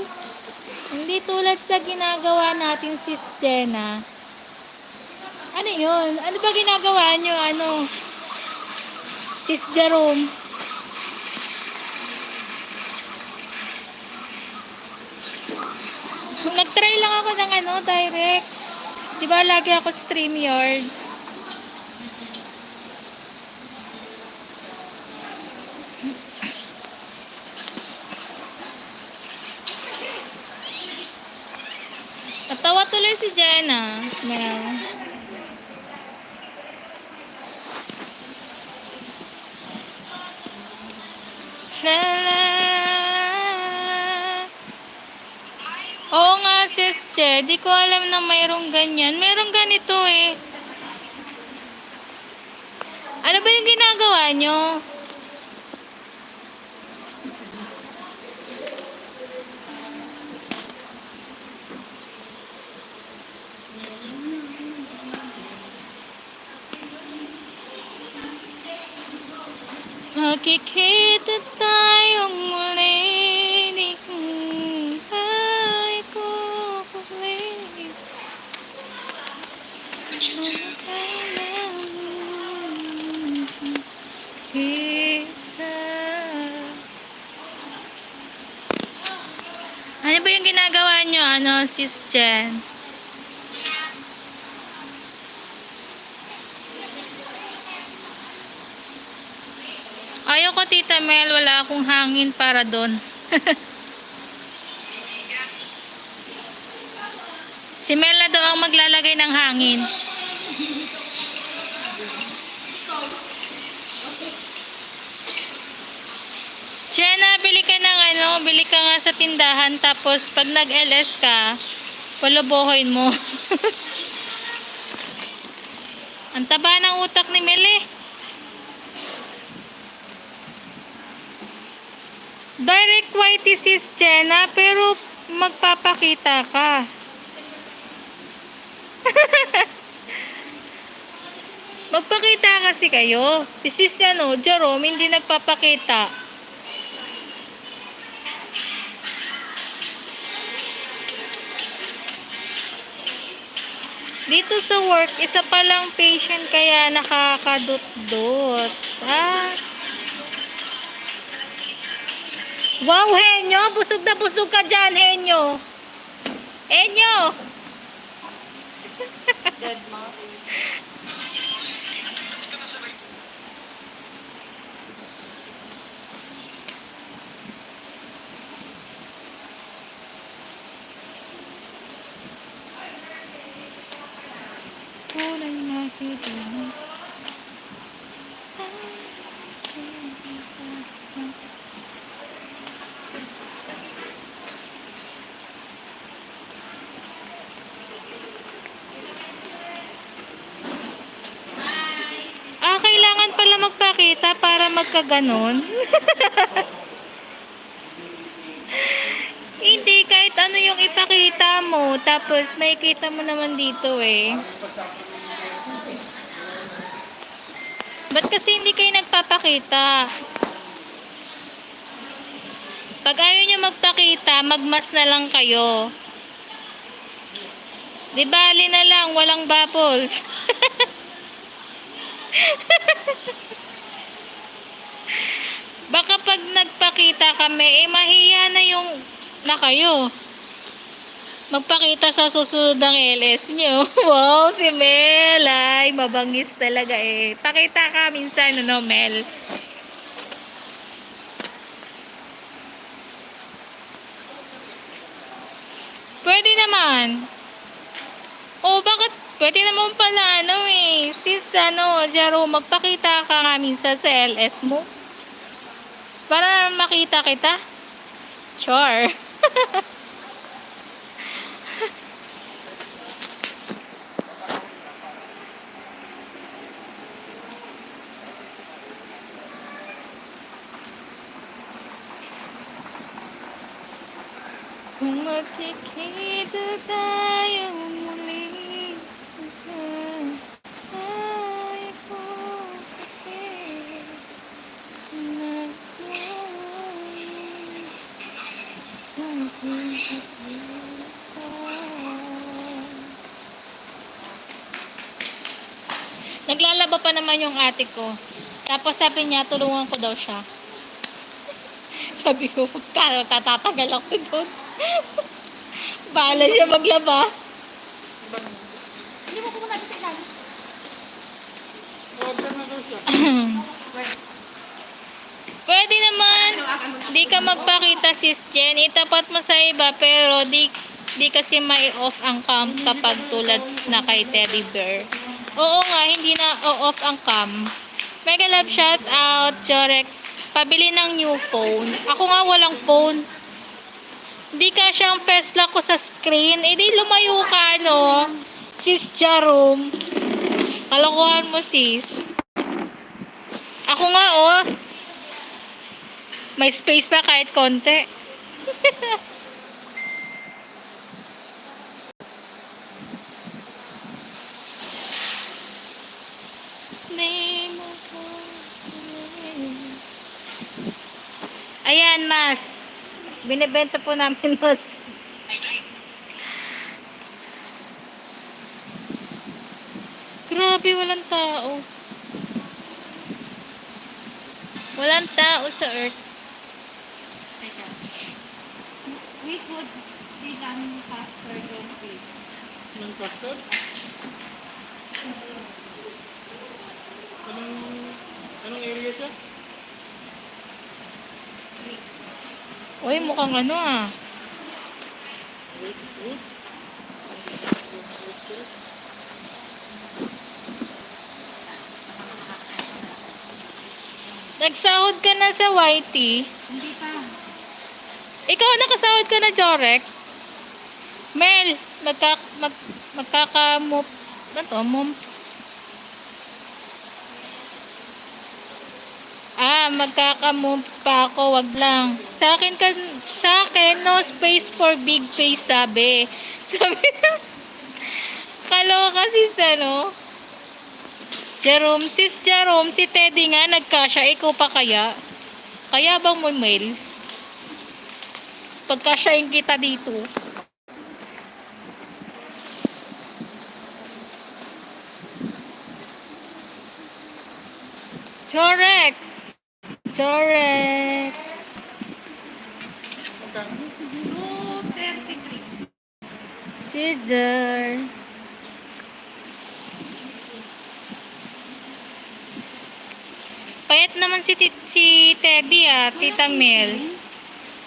Hindi tulad sa ginagawa natin, sis Jenna. Ano yun? Ano ba ginagawa nyo? Ano? Sis Jerome. Nag-try lang ako ng ano, direct. Diba lagi ako StreamYard? Natawa tuloy si Jenna. Mel. La la la. Oo nga, sis Che. Di ko alam na mayroong ganyan. Mayroong ganito eh. Ano ba yung ginagawa nyo? Makikita tayong muli. Di kong ay ko kulit. Isa. Ano ba yung ginagawa nyo, ano, sis Jen? Ayaw ko, Tita Mel, wala akong hangin para doon. Si Mel na daw ang maglalagay ng hangin. Jenna, bili ka ng ano, bili ka nga sa tindahan, tapos pag nag-LS ka, palabohin mo. Ang taba ng utak ni Mel eh. Direct white sis Jenna, pero magpapakita ka. Magpakita kasi kayo. Si sis ano, Jerome, hindi nagpapakita. Dito sa work, isa pa lang patient kaya nakakadot-dot. Ah. Wow, Henyo! Busog na busog ka dyan, Henyo! Henyo! Dead mo. Kulay nakita mo. Ah, kailangan pala magpakita para magkaganon. Hindi, kahit ano yung ipakita mo, tapos may kita mo naman dito eh. Ba't kasi hindi kayo nagpapakita? Pag ayaw nyo magpakita, magmas na lang kayo. Di bali na lang, walang bubbles. Baka pag nagpakita kami, mahiya na yung na kayo. Magpakita sa susunod ng LS nyo. Wow, si Mel. Ay, mabangis talaga eh. Pakita ka minsan, ano, Mel. Pwede naman. Oh, bakit? Pwede naman pala, ano eh. Sis, ano, Jaro, magpakita ka nga minsan sa LS mo. Para makita kita. Sure. Kung magkikita tayo muli, ay ko kasi naglalaba pa naman yung ate ko. Tapos sabi niya, tulungan ko daw siya. Sabi ko, tatatagal ako doon. Bahala siya maglaba. Hindi mo ko muna sa ilalim. Order na daw siya. Pwede naman, di ka magpakita sis Jen. Itapat mo sa iba, pero di kasi may off ang cam kapag tulad na kay Teddy Bear. Oo nga, hindi na off ang cam. Mega love shout out, Jorex. Pabili ng new phone. Ako nga walang phone. Di ka siyang pesla ko sa screen. Eh di lumayo ka, no? Sis Jerome. Kalokohan mo, sis. Ako nga, oh. May space pa kahit konti. Ayan, mas. Binibenta po namin, mas. Grabe, walang tao. Walang tao sa earth. Teka. Which would be done faster than this? Ng custard? Anong area siya? Uy, mukhang ano ah. Nagsahod ka na sa YT. Hindi pa. Ikaw nakasahod ka na, Jorex. Mel, magkakamop. Ano to? Mumps. Ah, magkakamumps pa ako. Wag lang. Sa akin, no space for big face, sabi. Sabi kaloka sis, ano? Jerome, sis Jerome, si Teddy nga nagkasya, ikaw pa kaya? Kaya bang mo, Mel? Pagkasyain kita dito. Chorex! Chorex! Magkano? 233. Scissor! Payat naman si Teddy Tita Mel.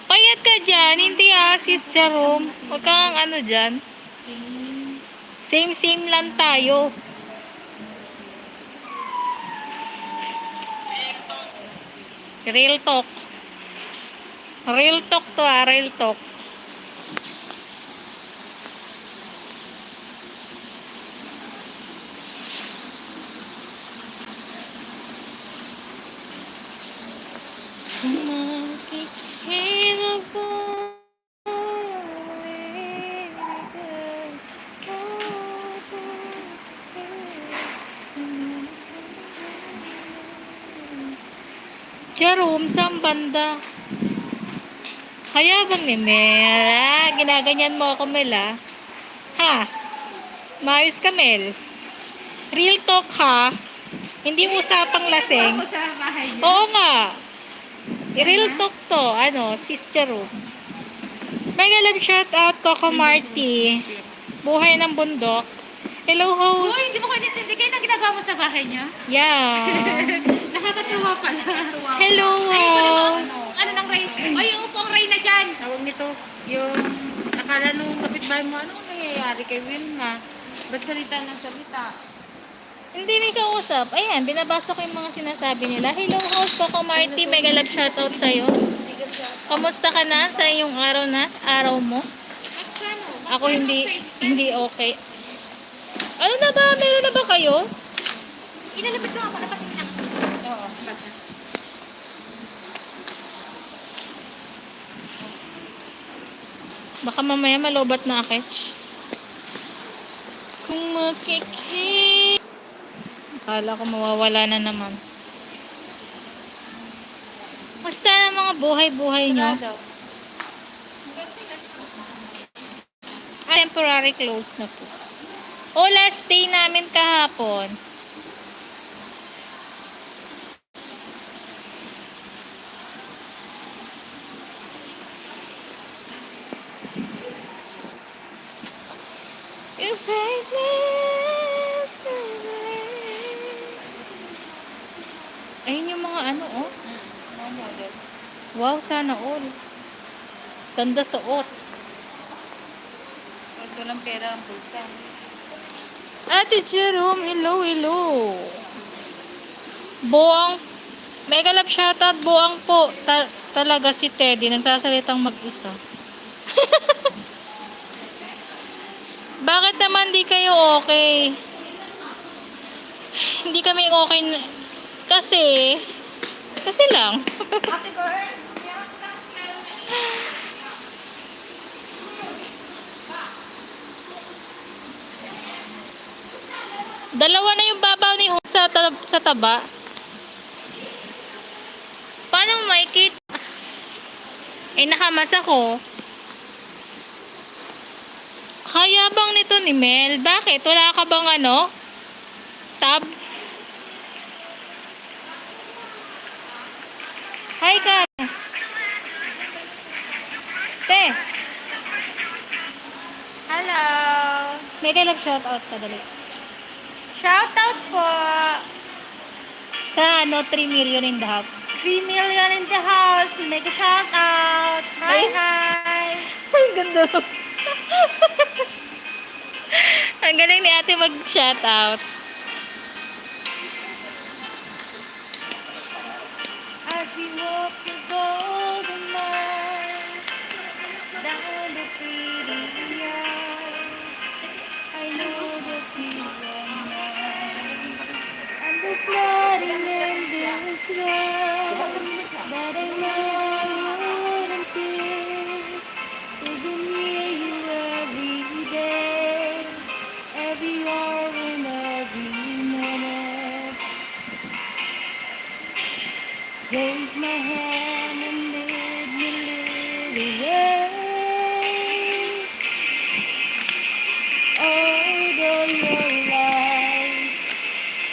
Payat ka dyan, hindi Sis Jerome. Huwag kang ano dyan. Same lang tayo. Real talk. Real talk to real talk. Jerome, saan banda? Kaya bang ni Mel? Ginaganyan mo ako, Mel, Ha? Maayos ka, Mel. Real talk, ha? Hindi usapang laseng. Ako sa bahay niya. Oo nga. Real talk to. Sis Jerome. Mega love shout out, Coco Marty. Buhay ng bundok. Hello, Uy, host. hindi mo ko inintindi kayo na ginagawa mo sa bahay niya? Yeah. Nakakatuwa pala. Hello, Ay, pala mo, host. ano ng Ray? Ay, yung upong Ray na dyan. Tawag nito, yung akala nung kapitbahay mo, anong nangyayari kay Wilma? Ba't salita ng salita? Hindi may kausap. Ayan, binabasa ko yung mga sinasabi nila. Hello, host Coco Marty. Mega love shoutout sa'yo. Kamusta ka na sa iyong araw mo? Ako hindi okay. Ano na ba? Meron na ba kayo? Inalapit mo ako, napatid na. Oo, bata. Baka mamaya malobat na akit. Kung makikita. Akala ko mawawala na naman. Musta na mga buhay-buhay nyo? Temporary close na po. Last day namin kahapon. You make me ayun yung mga Wow, sana all. Ganda suot. Kasi walang pera ang bulsa. Ate Jerome, hello, hello. Buang, mega love shoutout, buang po. Talaga si Teddy, nagsasalitang mag-isa. Bakit naman di kayo okay? Hindi kami okay kasi lang. Ate girl, Dalawa na yung babaw ni Ho sa taba. Paano makikita? Nakamas ako. Kaya bang nito ni Mel? Bakit? Wala ka bang tabs? Hi ka. Te. hello. Mega love shoutout ka dali. Shoutout po. Sa 3 million in the house. 3 million in the house. Make a shoutout. Hi, Ay. hi. Ang ganda. Ang galing ni ate mag-shoutout. As we walk the golden mile down the pretty aisle, I know that you are mine. And there's nothing in this world that I wouldn't give. Even near you every day, every hour and every minute. Take my hand and lead me away. All of your life,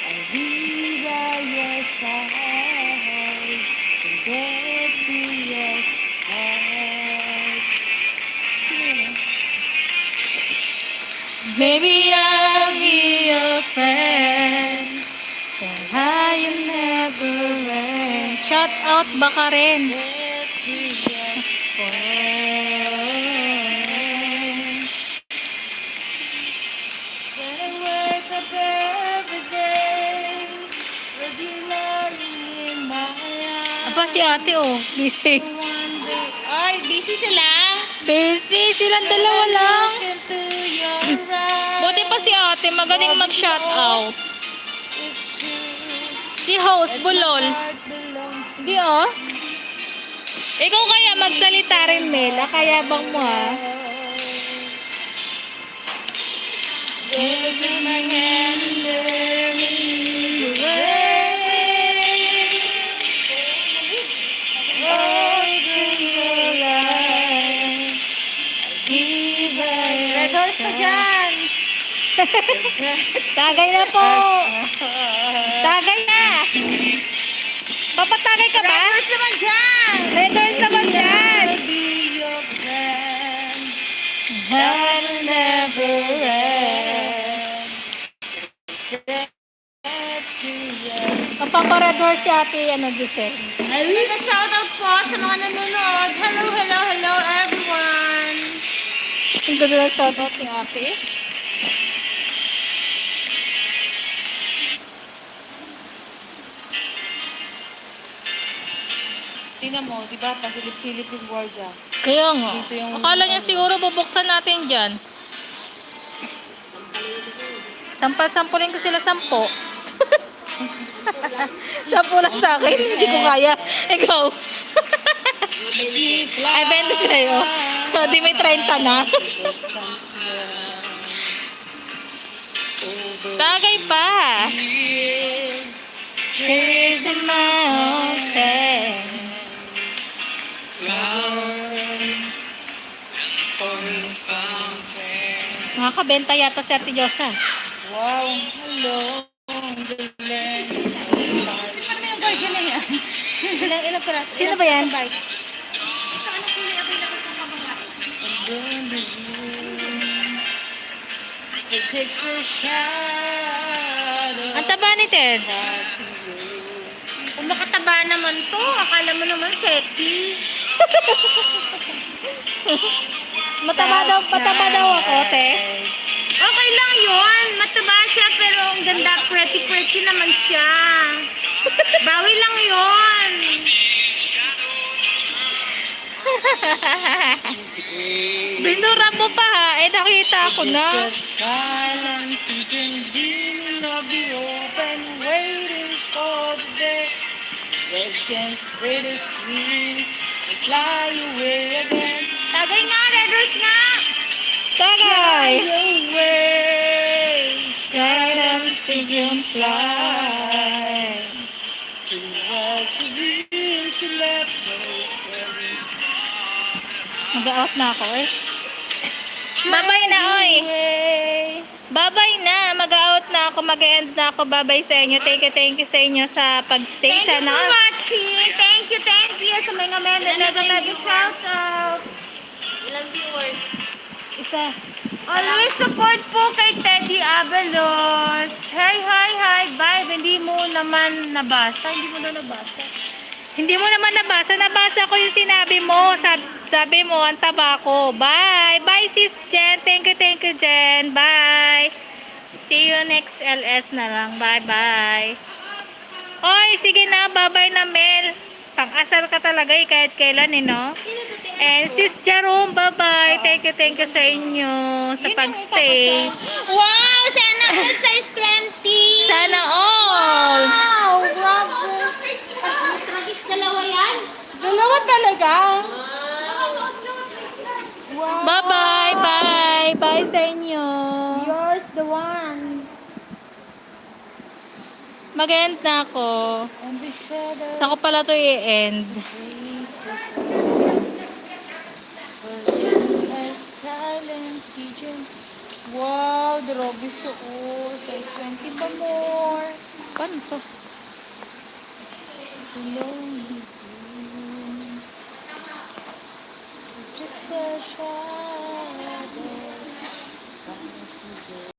I'll be by your side. out, baka rin. Apa si ate oh, busy. Ay, busy sila. Busy, silang dalawa lang. Buti pa si ate, magaling mag-shout out. Si host, bulol. Di oh. Ikaw kaya magsalita rin, Mel. Kayabang mo ha. Red horse pa dyan. Tagay na po. Tagay na. Papatagay ka ba? Red horse naman dyan. Red doors naman yan. That'll never end. Magpapa-red doors si ate, ano, Giselle. Mega shoutout po sa mga nanonood. Hello, hello, hello everyone. Ang ganda ng shoutout ni ate. Tingnan mo, di ba? Pasilip-silip yung gwardiya. Kaya nga. Dito yung- Akala niya siguro bubuksan natin dyan. Sampal-sampulin ko sila 10. 10 lang sa akin. Hindi ko kaya. Ikaw. Ay, 20 sa'yo. Di may 30 na. Tagay pa. Trees in my mountain. Makakabenta yata si Ate Diyosa. Wow, hello. Ilang peraso? Sino ba yan? Ang taba ni Ted. Kung makataba naman to, akala mo naman sexy. Mataba daw ako, te. Okay lang yun. Mataba siya pero ang ganda, pretty naman siya. Bawi lang yun. Binura mo pa ha. Eh, nakita ko na. Tagay nga, Red Horse nga. Tagay! Mag-out na ako eh. Babay na, oy! Babay na! Mag-out na ako, mag-end na ako. Babay sa inyo. Thank you sa inyo sa pag-stay. Thank you Sana for watching. Thank you sa mga mega shout out. Ilang viewers? isa. Always support po kay Teddy Abalos. Hi. Bye. Hindi mo naman nabasa. Hindi mo naman nabasa. Nabasa ko yung sinabi mo. Sabi mo, ang taba ko. Bye. Bye, sis Jen. Thank you, Jen. Bye. See you next LS na lang. Bye. Oy, sige na. Bye-bye na, Mel. Pang-asar ka talaga eh, kahit kailan eh, no? And sis Jerome, bye-bye. Thank you sa inyo sa pag-stay. Wow! Sana all size 20. Sana all. Wow! Grabe. Tragis dalawa yan? Dalawa talaga. Bye-bye. Bye. Bye sa inyo. Yours the one. Mag-end na ako. And the shadow. Saan ko pala to i-end? Wow, grabe siya. Oh, size 20 pa more. Paano to? Hello. Just the shadows.